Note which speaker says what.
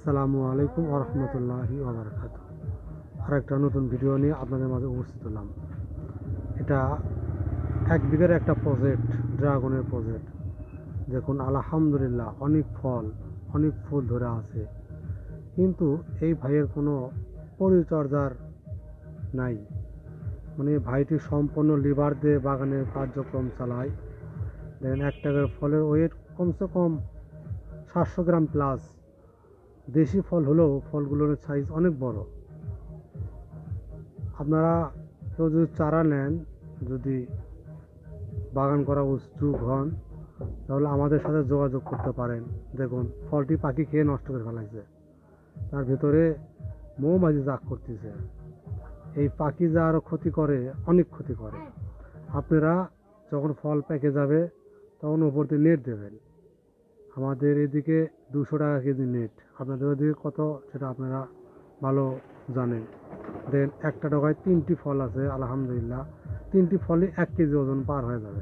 Speaker 1: আসসালামু আলাইকুম ওয়া রাহমাতুল্লাহি ওয়া বারাকাতুহু। আরেকটা নতুন ভিডিও নিয়ে আপনাদের মাঝে উপস্থিত হলাম। এটা ১ বিঘার একটা প্রজেক্ট, ড্রাগনের প্রজেক্ট। দেখুন আলহামদুলিল্লাহ অনেক ফুল ধরে আছে। কিন্তু এই ভাইয়ের কোনো পরিচর্যার নাই। মানে ভাইটি সম্পূর্ণ লিভার দিয়ে বাগানের কার্যক্রম চালায়। দেখেন একটা করে ফলের ওয়েট কমসে কম ৭০০ গ্রাম প্লাস। দেশি ফল হলেও ফলগুলোর সাইজ অনেক বড়। আপনারা কেউ যদি চারা নেন, যদি বাগান করা উৎসুক হন, তাহলে আমাদের সাথে যোগাযোগ করতে পারেন। দেখুন ফলটি পাখি খেয়ে নষ্ট করে ফেলাইছে, তার ভেতরে মৌমাছি জাগ করতেছে। এই পাখি যা আরও ক্ষতি করে, অনেক ক্ষতি করে। আপনারা যখন ফল পেকে যাবে তখন উপর দিয়ে নেট দেবেন। আমাদের এদিকে ২০০ টাকা কেজি নেট, আপনাদের ওদিকে কত সেটা আপনারা ভালো জানেন। দেন একটা ডগায় ৩টি ফল আছে, আলহামদুলিল্লাহ ৩টি ফলই ১ কেজি ওজন পার হয়ে যাবে।